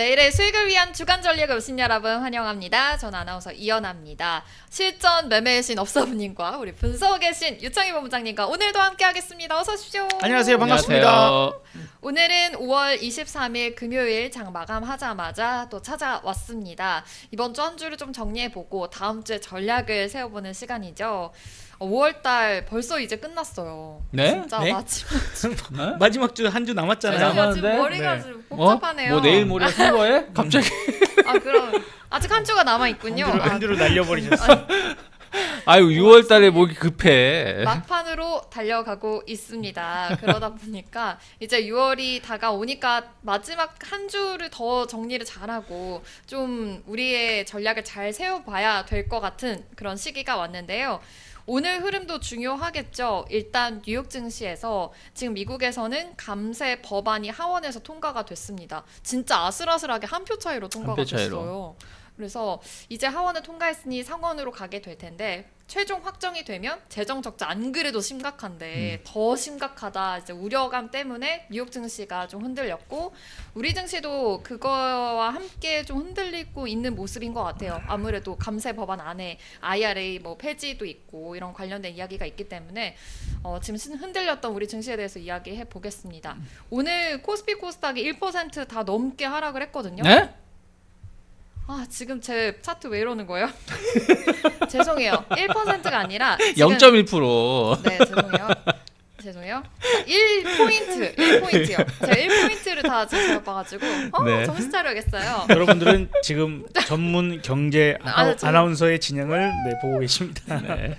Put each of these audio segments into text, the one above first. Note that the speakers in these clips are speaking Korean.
내일의 수익을 위한 주간 전략에 오신 여러분 환영합니다. 저는 아나운서 이연아입니다. 실전 매매의 신 업사부님과 우리 분석의 신 유창희 본부장님과 오늘도 함께하겠습니다. 어서 오십시오. 안녕하세요. 반갑습니다. 안녕하세요. 오늘은 5월 23일 금요일 장 마감하자마자 또 찾아왔습니다. 이번 주 한 주를 좀 정리해보고 다음 주에 전략을 세워보는 시간이죠. 5월달 벌써 이제 끝났어요. 네? 진짜 네? 마지막 마지막 주 한 주 남았잖아요. 제가 지금 남았는데? 머리가 네. 좀 복잡하네요. 뭐 내일 모레 선거해? 갑자기? 아 그럼 아직 한 주가 남아 있군요. 한 주를 날려버리셨어. 아유 6월달에 목이 급해. 막판으로 달려가고 있습니다. 그러다 보니까 이제 6월이 다가오니까 마지막 한 주를 더 정리를 잘하고 좀 우리의 전략을 잘 세워봐야 될 것 같은 그런 시기가 왔는데요. 오늘 흐름도 중요하겠죠. 일단 뉴욕 증시에서 지금 미국에서는 감세 법안이 하원에서 통과가 됐습니다. 진짜 아슬아슬하게 한 표 차이로 통과가 표 차이로. 됐어요. 그래서 이제 하원을 통과했으니 상원으로 가게 될 텐데 최종 확정이 되면 재정 적자 안 그래도 심각한데 더 심각하다 이제 우려감 때문에 뉴욕 증시가 좀 흔들렸고 우리 증시도 그거와 함께 좀 흔들리고 있는 모습인 것 같아요. 아무래도 감세 법안 안에 IRA 뭐 폐지도 있고 이런 관련된 이야기가 있기 때문에 지금 흔들렸던 우리 증시에 대해서 이야기해 보겠습니다. 오늘 코스피 코스닥이 1% 다 넘게 하락을 했거든요. 네? 아 지금 제 차트 왜 이러는 거예요? 죄송해요. 1%가 아니라 지금 0.1%. 네 죄송해요. 1포인트요. 제가 1포인트를 다 잘못 봐가지고 네. 정신 차려야겠어요. 여러분들은 지금 전문 경제 저- 아나운서의 진행을 보고 계십니다. 네.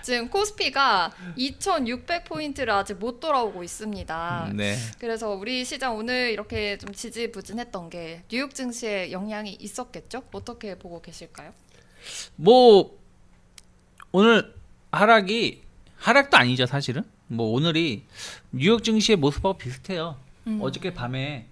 지금 코스피가 2,600포인트를 아직 못 돌아오고 있습니다. 네. 그래서 우리 시장 오늘 이렇게 좀 지지부진했던 게 뉴욕 증시에 영향이 있었겠죠? 어떻게 보고 계실까요? 뭐 오늘 하락도 아니죠 사실은. 뭐 오늘이 뉴욕 증시의 모습하고 비슷해요. 어저께 밤에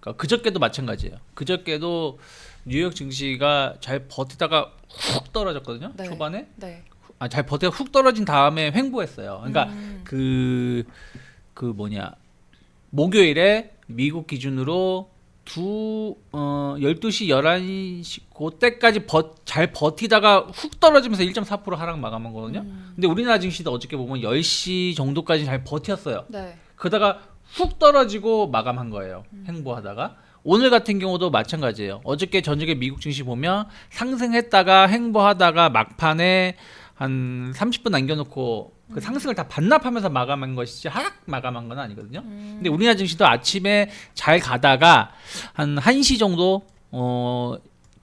그러니까 그저께도 마찬가지예요. 그저께도 뉴욕 증시가 잘 버티다가 훅 떨어졌거든요. 네. 초반에. 네. 잘 버티다 훅 떨어진 다음에 횡보했어요. 그러니까 그 뭐냐 목요일에 미국 기준으로 12시 11시 그때까지 잘 버티다가 훅 떨어지면서 1.4% 하락 마감한 거거든요. 근데 우리나라 증시도 어저께 보면 10시 정도까지 잘 버텼어요. 네. 그러다가 훅 떨어지고 마감한 거예요. 횡보하다가. 오늘 같은 경우도 마찬가지예요. 어저께 저녁에 미국 증시 보면 상승했다가 횡보하다가 막판에 한 30분 남겨놓고 그 상승을 다 반납하면서 마감한 것이지 하락 마감한 건 아니거든요. 근데 우리나라 증시도 아침에 잘 가다가 한 1시 정도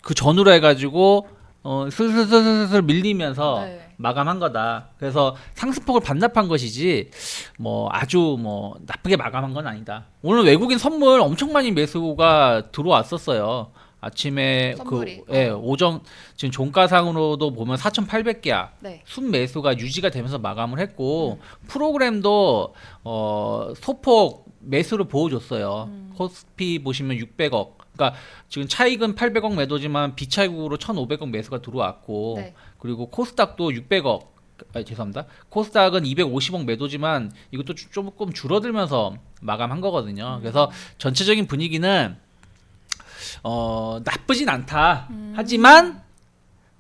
그 전후로 해가지고 슬슬슬슬 밀리면서 네. 마감한 거다. 그래서 상승폭을 반납한 것이지 뭐 아주 뭐 나쁘게 마감한 건 아니다. 오늘 외국인 선물 엄청 많이 매수가 들어왔었어요. 아침에 선물이. 오전 지금 종가상으로도 보면 4,800개야. 네. 순매수가 유지가 되면서 마감을 했고 프로그램도 소폭 매수를 보여줬어요. 코스피 보시면 600억. 그러니까 지금 차익은 800억 매도지만 비차익으로 1,500억 매수가 들어왔고 네. 그리고 코스닥도 600억. 죄송합니다. 코스닥은 250억 매도지만 이것도 조금 줄어들면서 마감한 거거든요. 그래서 전체적인 분위기는 나쁘진 않다. 하지만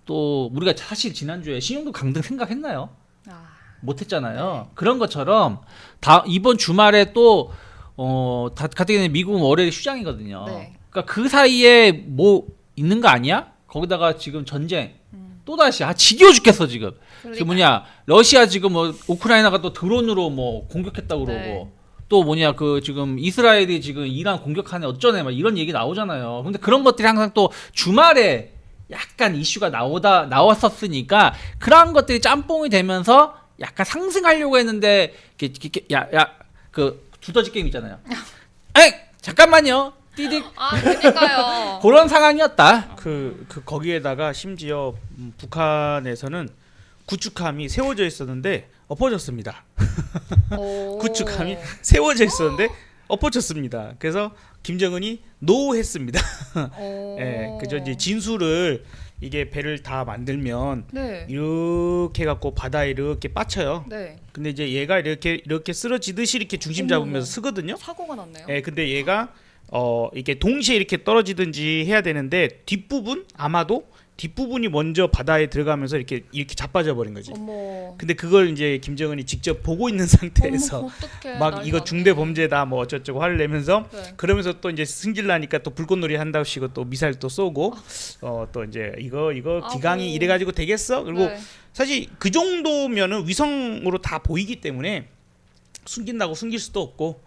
또 우리가 사실 지난주에 신용도 강등 생각했나요? 아, 못했잖아요. 그런 것처럼 이번 주말에 또 같은 경우에 미국은 월요일 휴장이거든요. 네. 그러니까 그 사이에 뭐 있는 거 아니야? 거기다가 지금 전쟁 또 다시 지겨워 죽겠어 지금. 그 뭐냐 러시아 지금 뭐 우크라이나가 또 드론으로 뭐 공격했다고 그러고. 네. 또 뭐냐 그 지금 이스라엘이 지금 이란 공격하네 어쩌네 막 이런 얘기 나오잖아요. 근데 그런 것들이 항상 또 주말에 약간 이슈가 나왔었으니까 그런 것들이 짬뽕이 되면서 약간 상승하려고 했는데 그 두더지 게임 있잖아요. 에이 잠깐만요. 띠딕 아 그러니까요. 그런 상황이었다. 그 거기에다가 심지어 북한에서는 구축함이 세워져 있었는데 엎어졌습니다. 오. 구축함이 세워져 있었는데 엎어졌습니다. 그래서 김정은이 노했습니다. 오. 예, 그저 이제 진수를 이게 배를 다 만들면 네. 이렇게 갖고 바다에 이렇게 빠쳐요. 네. 근데 이제 얘가 이렇게 쓰러지듯이 이렇게 중심 잡으면서 쓰거든요. 사고가 났네요. 예, 근데 얘가 이게 동시에 이렇게 떨어지든지 해야 되는데 아마도 뒷부분이 먼저 바다에 들어가면서 이렇게 자빠져 버린 거지. 어머. 근데 그걸 이제 김정은이 직접 보고 있는 상태에서 어머, 어떡해. 막 난리 이거 났네. 중대 범죄다 뭐 어쩌고 화를 내면서 네. 그러면서 또 이제 승질나니까 또 불꽃놀이 한다시고 또 미사일 또 쏘고 또 이제 이거 기강이 아이고. 이래 가지고 되겠어? 그리고 네. 사실 그 정도면은 위성으로 다 보이기 때문에 숨긴다고 숨길 수도 없고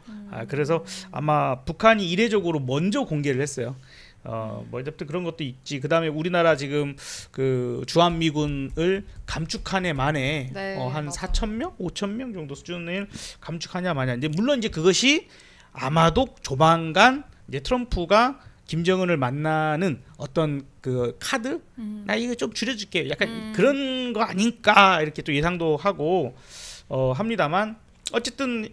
그래서 아마 북한이 이례적으로 먼저 공개를 했어요. 뭐 어쨌든 그런 것도 있지. 그다음에 우리나라 지금 그 주한미군을 감축한 해 만에 네, 한 맞아. 4,000명, 5,000명 정도 수준을 감축하냐 마냐. 이제 물론 이제 그것이 아마도 조만간 이제 트럼프가 김정은을 만나는 어떤 그 카드 나 이거 좀 줄여줄게 약간 그런 거 아닐까 이렇게 또 예상도 하고 합니다만 어쨌든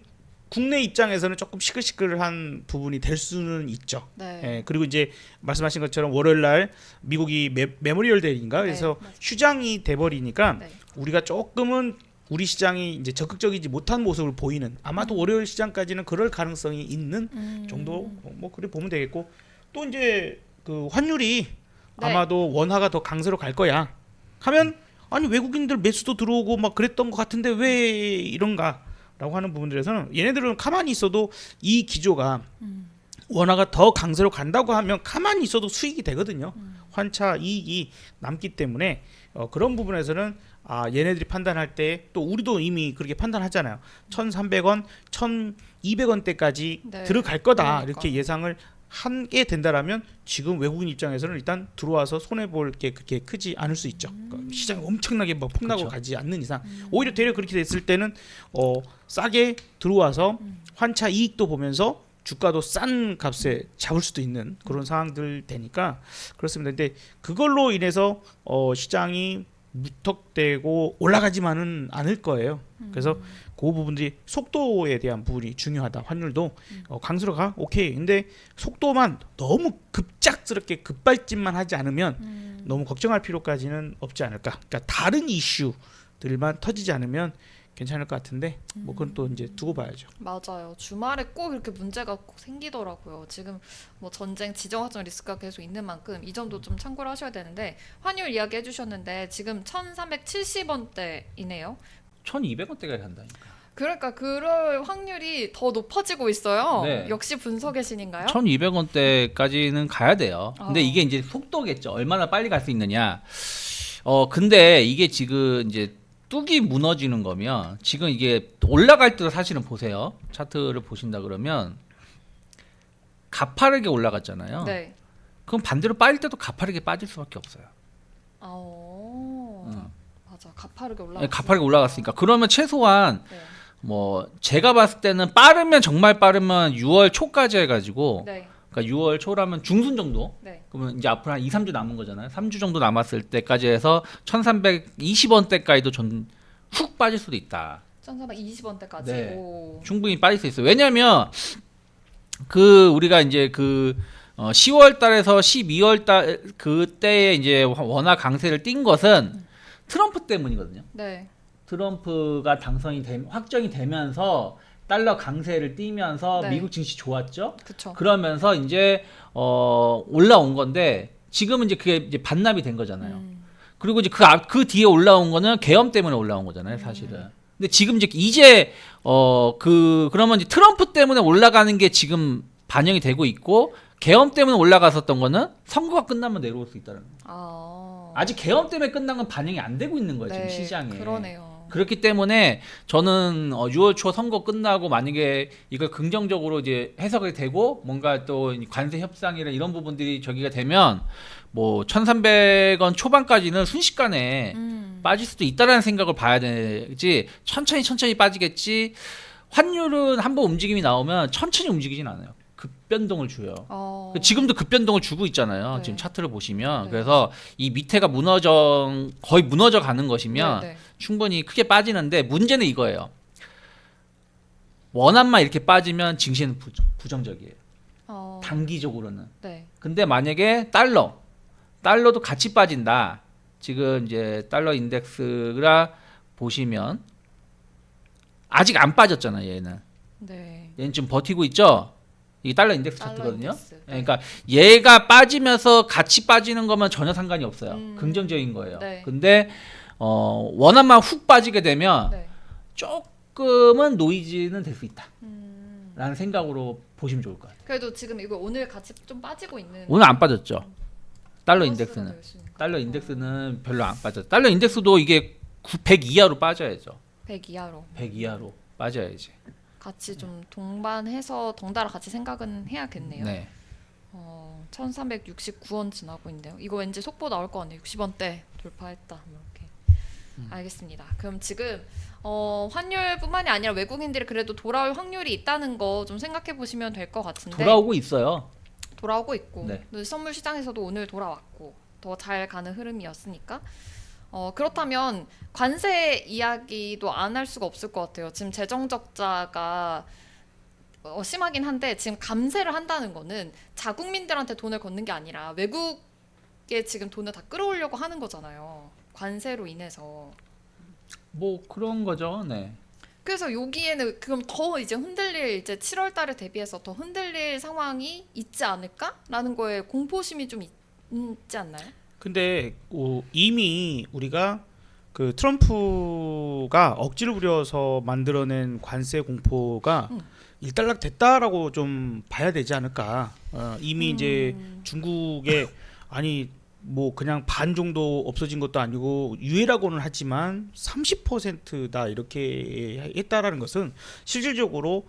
국내 입장에서는 조금 시끌시끌한 부분이 될 수는 있죠. 네. 예, 그리고 이제 말씀하신 것처럼 월요일 날 미국이 메모리얼 데이인가 그래서 네, 맞아요. 휴장이 돼버리니까 네. 우리가 조금은 우리 시장이 이제 적극적이지 못한 모습을 보이는 아마도 월요일 시장까지는 그럴 가능성이 있는 정도 뭐 그래 보면 되겠고 또 이제 그 환율이 네. 아마도 원화가 더 강세로 갈 거야 하면 아니 외국인들 매수도 들어오고 막 그랬던 것 같은데 왜 이런가라고 하는 부분들에서는 얘네들은 가만히 있어도 이 기조가 원화가 더 강세로 간다고 하면 가만히 있어도 수익이 되거든요. 환차 이익이 남기 때문에 그런 부분에서는 얘네들이 판단할 때 또 우리도 이미 그렇게 판단하잖아요. 1,300원, 1,200원대까지 네. 들어갈 거다 그러니까. 이렇게 예상을 하게 된다라면 지금 외국인 입장에서는 일단 들어와서 손해 볼 게 그렇게 크지 않을 수 있죠. 그러니까 시장이 엄청나게 막 폭락으로 그렇죠. 가지 않는 이상 오히려 되려 그렇게 됐을 때는 싸게 들어와서 환차 이익도 보면서 주가도 싼 값에 잡을 수도 있는 그런 상황들 되니까 그렇습니다. 근데 그걸로 인해서 시장이 무턱대고 올라가지만은 않을 거예요. 그래서 그 부분들이 속도에 대한 부분이 중요하다. 환율도 강세로 가 오케이. 근데 속도만 너무 급작스럽게 급발진만 하지 않으면 너무 걱정할 필요까지는 없지 않을까. 그러니까 다른 이슈들만 터지지 않으면 괜찮을 것 같은데 뭐 그건 또 이제 두고 봐야죠. 맞아요. 주말에 꼭 이렇게 문제가 꼭 생기더라고요. 지금 뭐 전쟁 지정학적 리스크가 계속 있는 만큼 이 점도 좀 참고를 하셔야 되는데 환율 이야기 해주셨는데 지금 1,370원대이네요. 1,200원대가 간다니까. 그러니까 그럴 확률이 더 높아지고 있어요. 네. 역시 분석의 신인가요? 1,200원대까지는 가야 돼요. 근데 어. 이게 이제 속도겠죠. 얼마나 빨리 갈 수 있느냐. 근데 이게 지금 이제 뚝이 무너지는 거면 지금 이게 올라갈 때도 사실은 보세요. 차트를 보신다 그러면 가파르게 올라갔잖아요. 네. 그럼 반대로 빠질 때도 가파르게 빠질 수밖에 없어요. 맞아. 가파르게 올라. 네, 가파르게 올라갔으니까 그러면 최소한 네. 뭐 제가 봤을 때는 빠르면 정말 빠르면 6월 초까지 해가지고 네. 그러니까 6월 초라면 중순 정도. 네. 그러면 이제 앞으로 한 2, 3주 남은 거잖아요. 3주 정도 남았을 때까지 해서 1,320원대까지도 훅 빠질 수도 있다. 1,420원대까지. 네. 오. 충분히 빠질 수 있어요. 왜냐하면 그 우리가 이제 그 10월 달에서 12월 달 그때에 이제 원화 강세를 띈 것은 트럼프 때문이거든요. 네. 트럼프가 확정이 되면서 달러 강세를 띠면서 네. 미국 증시 좋았죠. 그렇죠. 그러면서 이제 올라온 건데 지금은 이제 그게 이제 반납이 된 거잖아요. 그리고 이제 그 뒤에 올라온 거는 계엄 때문에 올라온 거잖아요, 사실은. 근데 지금 이제 그러면 이제 트럼프 때문에 올라가는 게 지금 반영이 되고 있고 계엄 때문에 올라갔었던 거는 선거가 끝나면 내려올 수 있다는 거예요. 아직 계엄 때문에 끝난 건 반영이 안 되고 있는 거예요, 지금 네, 시장에. 그러네요. 그렇기 때문에 저는 6월 초 선거 끝나고 만약에 이걸 긍정적으로 이제 해석이 되고 뭔가 또 관세 협상이나 이런 부분들이 저기가 되면 뭐 1,300원 초반까지는 순식간에 빠질 수도 있다라는 생각을 봐야 되지 천천히 빠지겠지. 환율은 한번 움직임이 나오면 천천히 움직이진 않아요. 급변동을 줘요. 지금도 급변동을 주고 있잖아요. 네. 지금 차트를 보시면. 네. 그래서 이 밑에가 거의 무너져 가는 것이면 네, 네. 충분히 크게 빠지는데 문제는 이거예요. 원화만 이렇게 빠지면 증시는 부정적이에요. 단기적으로는. 네. 근데 만약에 달러도 같이 빠진다. 지금 이제 달러 인덱스가 보시면 아직 안 빠졌잖아요, 얘는. 네. 얘는 좀 버티고 있죠. 이게 달러 인덱스 달러 차트거든요. 인덱스. 네. 그러니까 얘가 빠지면서 같이 빠지는 거면 전혀 상관이 없어요. 긍정적인 거예요. 네. 근데 원화만 훅 빠지게 되면 네. 조금은 노이즈는 될 수 있다. 음. 라는 생각으로 보시면 좋을 것 같아요. 그래도 지금 이거 오늘 같이 좀 빠지고 있는 오늘 안 빠졌죠. 달러 플러스가 인덱스는. 될 수 있는 달러 거. 인덱스는 별로 안 빠졌어요. 달러 인덱스도 이게 100 이하로 빠져야죠. 100 이하로 100 이하로 빠져야지. 같이 좀 동반해서 덩달아 같이 생각은 해야겠네요. 네. 1369원 지나고 있는데요. 이거 왠지 속보 나올 것 같네요. 60원대 돌파했다. 이렇게. 알겠습니다. 그럼 지금 환율뿐만이 아니라 외국인들이 그래도 돌아올 확률이 있다는 거 좀 생각해 보시면 될 것 같은데 돌아오고 있어요. 돌아오고 있고 네. 또 선물 시장에서도 오늘 돌아왔고 더 잘 가는 흐름이었으니까 그렇다면 관세 이야기도 안 할 수가 없을 것 같아요. 지금 재정 적자가 심하긴 한데 지금 감세를 한다는 거는 자국민들한테 돈을 걷는 게 아니라 외국에 지금 돈을 다 끌어오려고 하는 거잖아요. 관세로 인해서. 뭐 그런 거죠. 네. 그래서 여기에는 그럼 더 이제 흔들릴 이제 7월 달에 대비해서 더 흔들릴 상황이 있지 않을까라는 거에 공포심이 좀 있지 않나요? 근데 이미 우리가 그 트럼프가 억지를 부려서 만들어낸 관세 공포가 일단락 됐다라고 좀 봐야 되지 않을까. 이미 이제 중국에 아니 뭐 그냥 반 정도 없어진 것도 아니고 유예라고는 하지만 30%다 이렇게 했다라는 것은 실질적으로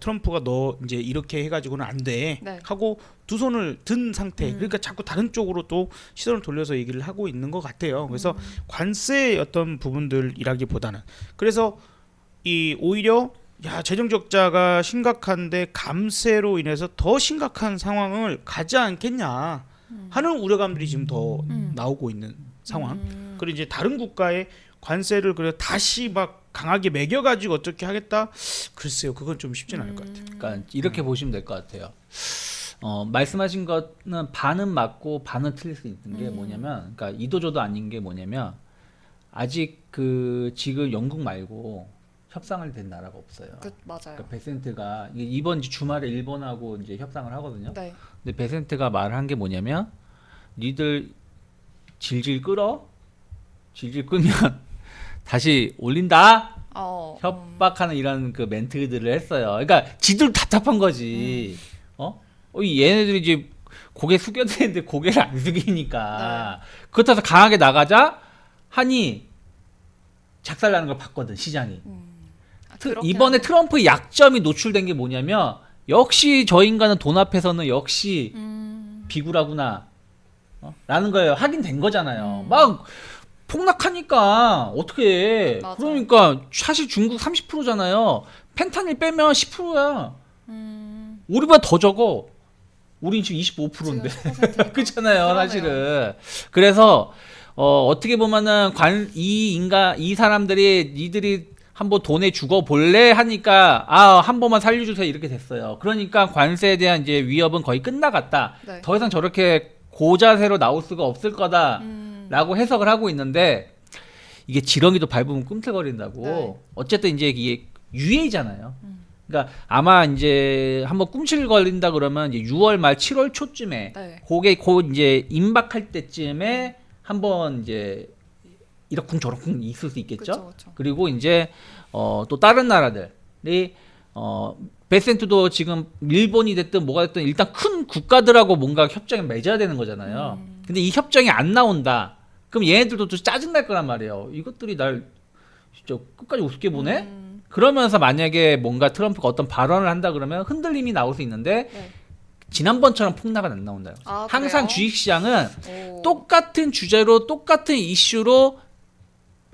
트럼프가 너 이제 이렇게 해가지고는 안 돼 네. 하고 두 손을 든 상태. 그러니까 자꾸 다른 쪽으로 또 시선을 돌려서 얘기를 하고 있는 것 같아요. 그래서 관세의 어떤 부분들이라기보다는 그래서 이 오히려 야 재정 적자가 심각한데 감세로 인해서 더 심각한 상황을 가지 않겠냐 하는 우려감들이 지금 더 나오고 있는 상황. 그리고 이제 다른 국가의 관세를 그래 다시 막 강하게 매겨가지고 어떻게 하겠다? 글쎄요, 그건 좀 쉽지는 않을 것 같아요. 그러니까 이렇게 보시면 될 것 같아요. 말씀하신 거는 반은 맞고 반은 틀릴 수 있는 게 뭐냐면, 그러니까 이도저도 아닌 게 뭐냐면 아직 그 지금 영국 말고 협상을 된 나라가 없어요. 맞아요. 그러니까 베센트가 이번 주말에 일본하고 이제 협상을 하거든요. 네. 근데 베센트가 말을 한 게 뭐냐면 니들 질질 끌어 질질 끌면 다시 올린다 협박하는 이런 그 멘트들을 했어요. 그러니까 지들 답답한 거지. 얘네들이 이제 고개 숙여야 되는데 고개를 안 숙이니까 그렇다고 해서 강하게 나가자 하니 작살나는 걸 봤거든 시장이. 이번에 트럼프의 약점이 노출된 게 뭐냐면 역시 저 인간은 돈 앞에서는 역시 비굴하구나 라는 거예요. 확인된 거잖아요. 막 폭락하니까 어떻게 해. 그러니까 사실 중국 30%잖아요. 펜타닐 빼면 10%야. 우리보다 더 적어. 우린 지금 25%인데 그렇잖아요 사실은. 그래서 어떻게 보면은 이 사람들이 니들이 한번 돈에 죽어 볼래 하니까 한 번만 살려주세요 이렇게 됐어요. 그러니까 관세에 대한 이제 위협은 거의 끝나갔다. 네. 더 이상 저렇게 고자세로 나올 수가 없을 거다라고 해석을 하고 있는데 이게 지렁이도 밟으면 꿈틀거린다고. 네. 어쨌든 이제 이게 유예잖아요. 그러니까 아마 이제 한번 꿈틀거린다 그러면 이제 6월 말 7월 초쯤에 그게 곧 이제 임박할 때쯤에 한번 이제 이러쿵저러쿵 있을 수 있겠죠. 그쵸. 그리고 이제 또 다른 나라들이 베센트도 지금 일본이 됐든 뭐가 됐든 일단 큰 국가들하고 뭔가 협정에 맺어야 되는 거잖아요. 근데 이 협정이 안 나온다. 그럼 얘네들도 또 짜증 날 거란 말이에요. 이것들이 날 진짜 끝까지 우습게 보네. 그러면서 만약에 뭔가 트럼프가 어떤 발언을 한다 그러면 흔들림이 나올 수 있는데 지난번처럼 폭락은 안 나온다. 항상 주식시장은 똑같은 주제로 똑같은 이슈로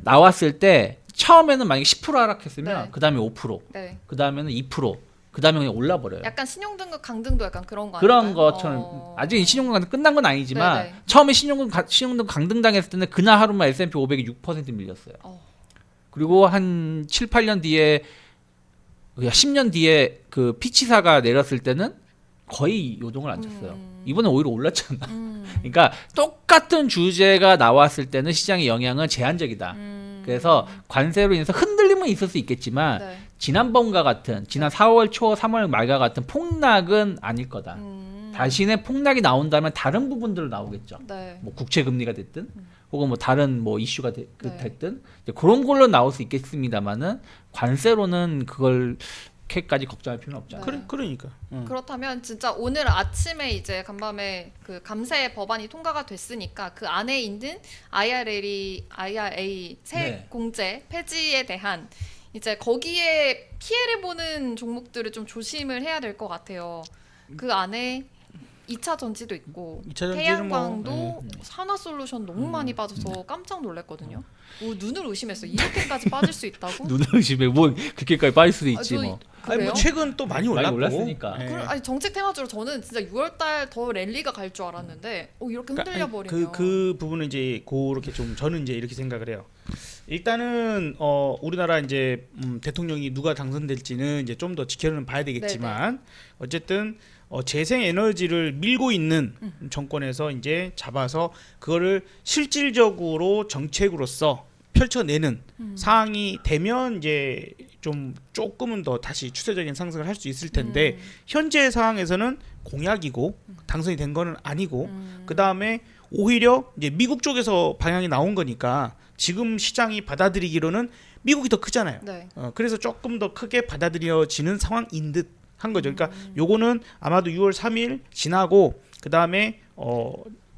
나왔을 때 처음에는 만약에 10% 하락했으면 그 다음에 5%, 그 다음에는 2%, 그 다음에 그냥 올라버려요. 약간 신용등급 강등도 약간 그런 거 그런 아닐까요? 것처럼 아직 신용등 강등 끝난 건 아니지만 처음에 신용등 강등 당했을 때는 그날 하루만 S&P 500이 6% 밀렸어요. 그리고 한 7, 8년 뒤에 10년 뒤에 그 피치사가 내렸을 때는 거의 요동을 안 쳤어요. 이번에 오히려 올랐잖아. 그러니까 똑같은 주제가 나왔을 때는 시장의 영향은 제한적이다. 그래서 관세로 인해서 흔들림은 상황이 있을 수 있겠지만 네. 지난번과 같은 지난 4월 초 3월 말과 같은 폭락은 아닐 거다. 자신의 폭락이 나온다면 다른 부분들로 나오겠죠. 네. 뭐 국채 금리가 됐든 혹은 뭐 다른 뭐 이슈가 네. 됐든 이제 그런 걸로 나올 수 있겠습니다만은 관세로는 그걸 그렇게까지 걱정할 필요는 없잖아요. 네. 그러니까. 그렇다면 진짜 오늘 아침에 이제 간밤에 그 감세 법안이 통과가 됐으니까 그 안에 있는 IRA 세액 네. 공제 폐지에 대한 이제 거기에 피해를 보는 종목들을 좀 조심을 해야 될 것 같아요. 그 안에 2차 전지도 있고 2차 전지는 태양광도 뭐, 산화솔루션 너무 많이 빠져서 깜짝 놀랐거든요. 눈을 의심했어요. 이렇게까지 빠질 수 있다고? 눈을 의심해 뭐 그렇게까지 빠질 수도 있지 저- 뭐. 아니 그래요? 뭐 최근 또 많이 올랐고. 올랐으니까. 예. 아니 정책 테마주로 저는 진짜 6월달 더 랠리가 갈 줄 알았는데 이렇게 흔들려 아니, 버리면 그 부분은 이제 그렇게 좀 저는 이제 이렇게 생각을 해요. 일단은 우리나라 이제 대통령이 누가 당선될지는 이제 좀 더 지켜는 봐야 되겠지만 어쨌든 재생 에너지를 밀고 있는 정권에서 이제 잡아서 그거를 실질적으로 정책으로서 펼쳐내는 상황이 되면 이제 좀 조금은 더 다시 추세적인 상승을 할 수 있을 텐데 현재 상황에서는 공약이고 당선이 된 거는 아니고 그 다음에 오히려 이제 미국 쪽에서 방향이 나온 거니까 지금 시장이 받아들이기로는 미국이 더 크잖아요. 네. 그래서 조금 더 크게 받아들여지는 상황인 듯 한 거죠. 그러니까 요거는 아마도 6월 3일 지나고 그 다음에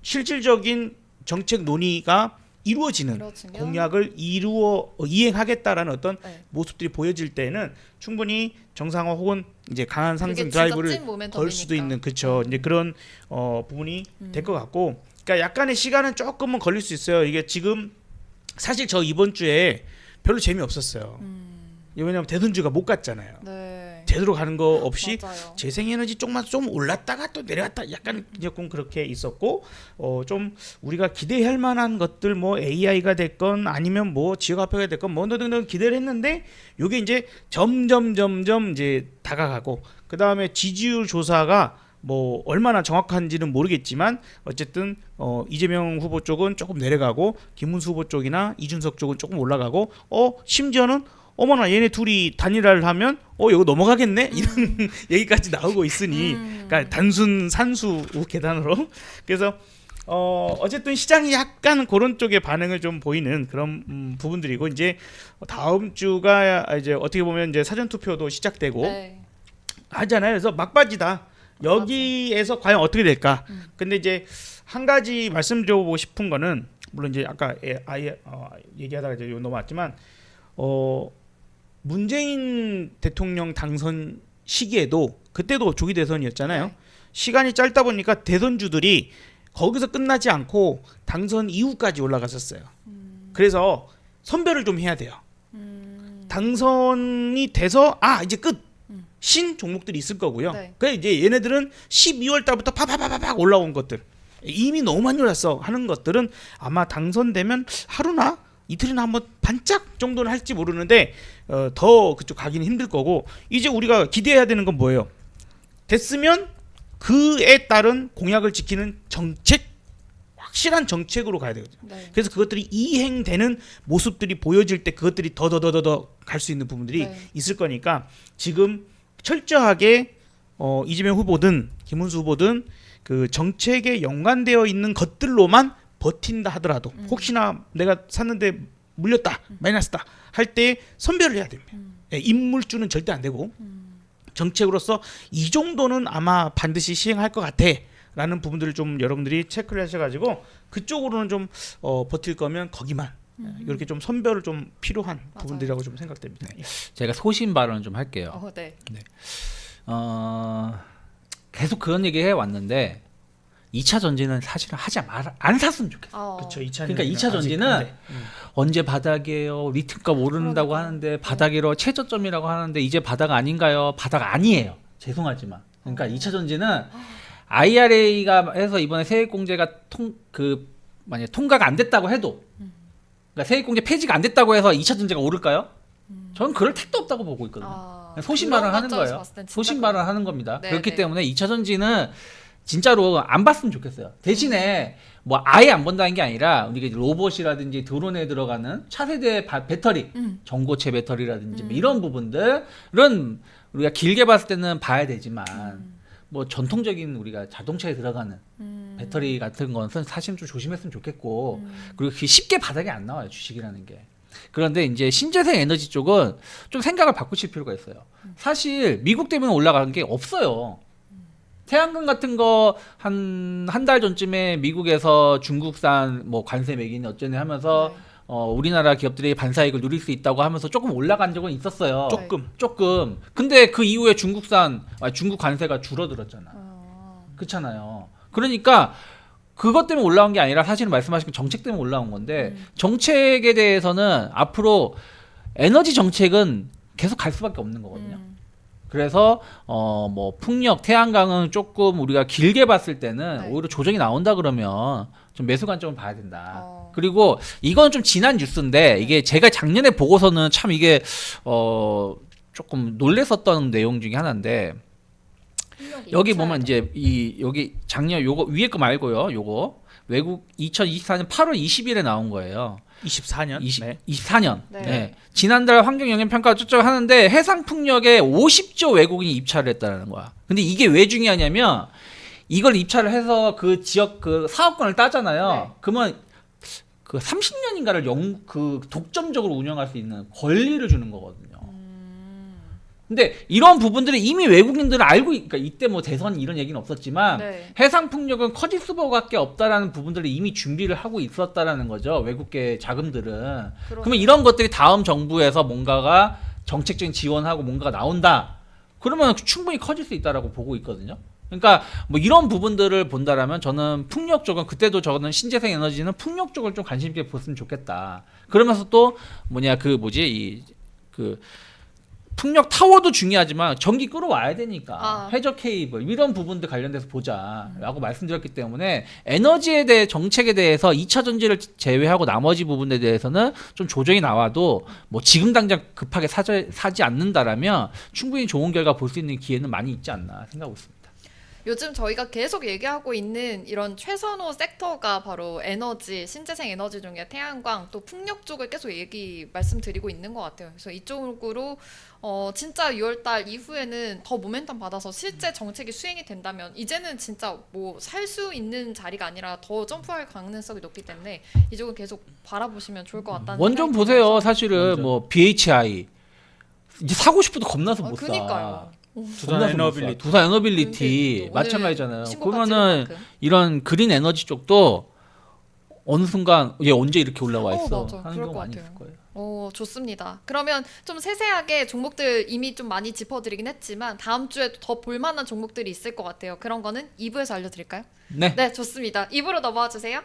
실질적인 정책 논의가 이루어지는 그렇지만 공약을 이행하겠다라는 어떤 네. 모습들이 보여질 때는 충분히 정상화 혹은 이제 강한 그게 상승 진짜 드라이브를 찐 모멘텀이니까. 걸 수도 있는 그쵸 이제 그런 부분이 될 것 같고 그러니까 약간의 시간은 조금은 걸릴 수 있어요. 이게 지금 사실 저 이번 주에 별로 재미 없었어요. 왜냐하면 대선주가 못 갔잖아요. 네. 제대로 가는 거 없이 맞아요. 재생에너지 쪽만 좀 올랐다가 또 내려갔다 약간 조금 그렇게 있었고 좀 우리가 기대할 만한 것들 뭐 AI가 됐건 아니면 뭐 지역화폐가 됐건 뭐 등등 기대를 했는데 요게 이제 점점 이제 다가가고 그 다음에 지지율 조사가 뭐 얼마나 정확한지는 모르겠지만 어쨌든 이재명 후보 쪽은 조금 내려가고 김문수 후보 쪽이나 이준석 쪽은 조금 올라가고 심지어는 어머나 얘네 둘이 단일화를 하면 이거 넘어가겠네 이런 얘기까지 나오고 있으니 그러니까 단순 산수 계단으로 그래서 어쨌든 시장이 약간 그런 쪽의 반응을 좀 보이는 그런 부분들이고 이제 다음 주가 이제 어떻게 보면 이제 사전 투표도 시작되고 네. 하잖아요. 그래서 막바지다. 여기에서 과연 어떻게 될까? 근데 이제 한 가지 말씀드리고 싶은 거는 물론 이제 아까 얘기하다가 이제 넘어왔지만 문재인 대통령 당선 시기에도 그때도 조기 대선이었잖아요. 네. 시간이 짧다 보니까 대선주들이 거기서 끝나지 않고 당선 이후까지 올라갔었어요. 그래서 선별을 좀 해야 돼요. 당선이 돼서 이제 끝. 신 종목들이 있을 거고요. 네. 그래 이제 얘네들은 12월 달부터 파파파파팍 올라온 것들 이미 너무 많이 올랐어 하는 것들은 아마 당선되면 하루나 이틀이나 한번 반짝 정도는 할지 모르는데 더 그쪽 가기는 힘들 거고 이제 우리가 기대해야 되는 건 뭐예요? 됐으면 그에 따른 공약을 지키는 정책 확실한 정책으로 가야 되거든요. 네. 그래서 그것들이 이행되는 모습들이 보여질 때 그것들이 더더더더 갈 수 있는 부분들이 네. 있을 거니까 지금 철저하게 이재명 후보든 김문수 후보든 그 정책에 연관되어 있는 것들로만 버틴다 하더라도 혹시나 내가 샀는데 물렸다 마이너스다 할 때 선별을 해야 됩니다. 인물주는 절대 안 되고 정책으로서 이 정도는 아마 반드시 시행할 것 같아라는 부분들을 좀 여러분들이 체크를 하셔가지고 그쪽으로는 좀 버틸 거면 거기만 이렇게 좀 선별을 좀 필요한 부분들이라고 좀 생각됩니다. 제가 소신 발언을 좀 할게요. 네. 계속 그런 얘기 해 왔는데 2차 전지는 사실은 안 샀으면 좋겠어. 그렇죠. 그러니까 2차 전지는 언제 바닥이에요? 리튬값 오른다고 하는데 바닥이로 최저점이라고 하는데 이제 바닥 아닌가요? 바닥 아니에요. 죄송하지만. 그러니까 2차 전지는 IRA가 해서 이번에 세액공제가 만약 통과가 안 됐다고 해도 그러니까 세액공제 폐지가 안 됐다고 해서 2차 전지가 오를까요? 저는 그럴 택도 없다고 보고 있거든요. 소신 발언 하는 거예요. 소신 발언 하는 겁니다. 네, 그렇기 네. 때문에 2차 전지는 진짜로 안 봤으면 좋겠어요. 대신에 뭐 아예 안 본다는 게 아니라 우리가 로봇이라든지 드론에 들어가는 차세대 배터리, 전고체 배터리라든지 뭐 이런 부분들은 우리가 길게 봤을 때는 봐야 되지만 뭐 전통적인 우리가 자동차에 들어가는 배터리 같은 것은 사실 좀 조심했으면 좋겠고 그리고 그게 쉽게 바닥에 안 나와요, 주식이라는 게. 그런데 이제 신재생 에너지 쪽은 좀 생각을 바꾸실 필요가 있어요. 사실 미국 때문에 올라간 게 없어요. 태양광 같은 거 한 달 전쯤에 미국에서 중국산 뭐 관세 매기니 어쩌니 하면서 네. 우리나라 기업들이 반사이익을 누릴 수 있다고 하면서 조금 올라간 적은 있었어요. 조금. 근데 그 이후에 중국 관세가 줄어들었잖아. 그렇잖아요. 그러니까 그것 때문에 올라온 게 아니라 사실은 말씀하신 그 정책 때문에 올라온 건데 정책에 대해서는 앞으로 에너지 정책은 계속 갈 수밖에 없는 거거든요. 그래서 뭐 풍력, 태양광은 조금 우리가 길게 봤을 때는 네. 오히려 조정이 나온다 그러면 좀 매수 관점을 봐야 된다. 그리고 이건 좀 지난 뉴스인데 이게 제가 작년에 보고서는 참 이게 조금 놀랬었던 내용 중에 하나인데 여기 보면 이제 여기 작년 요거 위에 거 말고요. 요거 외국 2024년 8월 20일에 나온 거예요. 24년. 네. 24년. 네. 네. 지난달 환경영향평가 어쩌고 하는데 해상풍력에 50조 외국인이 입찰을 했다는 거야. 근데 이게 왜 중요하냐면 이걸 입찰을 해서 그 지역 그 사업권을 따잖아요. 네. 그러면 그 30년인가를 그 독점적으로 운영할 수 있는 권리를 주는 거거든요. 근데 이런 부분들을 이미 외국인들은 알고 그러니까 이때 뭐 대선 이런 얘기는 없었지만 네. 해상 풍력은 커질 수밖에 없다라는 부분들을 이미 준비를 하고 있었다라는 거죠. 외국계 자금들은. 그러면 이런 것들이 다음 정부에서 뭔가가 정책적인 지원하고 뭔가가 나온다. 그러면 충분히 커질 수 있다라고 보고 있거든요. 그러니까 뭐 이런 부분들을 본다라면 저는 풍력 쪽은 그때도 저는 신재생 에너지는 풍력 쪽을 좀 관심 있게 봤으면 좋겠다. 그러면서 또 풍력 타워도 중요하지만 전기 끌어와야 되니까 해저 케이블 이런 부분들 관련돼서 보자라고 말씀드렸기 때문에 에너지에 대해 정책에 대해서 2차 전지를 제외하고 나머지 부분에 대해서는 좀 조정이 나와도 뭐 지금 당장 급하게 사지 않는다라면 충분히 좋은 결과 볼 수 있는 기회는 많이 있지 않나 생각하고 있습니다. 요즘 저희가 계속 얘기하고 있는 이런 최선호 섹터가 바로 에너지, 신재생 에너지 중에 태양광 또 풍력 쪽을 계속 말씀드리고 있는 것 같아요. 그래서 이쪽으로 진짜 6월달 이후에는 더 모멘텀 받아서 실제 정책이 수행이 된다면 이제는 진짜 뭐 살 수 있는 자리가 아니라 더 점프할 가능성이 높기 때문에 이쪽은 계속 바라보시면 좋을 것 같다는 원전 생각이 보세요. 들어서. 사실은 원전. 뭐 BHI 이제 사고 싶어도 겁나서 못 사. 그니까요. 두산 에너빌리티 오늘 마찬가지잖아요. 신고가 그러면은 찍은 만큼. 이런 그린 에너지 쪽도 어느 순간 얘 언제 이렇게 올라와 있어 맞아. 하는 그럴 경우 것 많이 같아요. 있을 거예요. 좋습니다. 그러면 좀 세세하게 종목들 이미 좀 많이 짚어드리긴 했지만 다음 주에 더 볼만한 종목들이 있을 것 같아요. 그런 거는 2부에서 알려드릴까요? 네. 네, 좋습니다. 2부로 넘어와 주세요.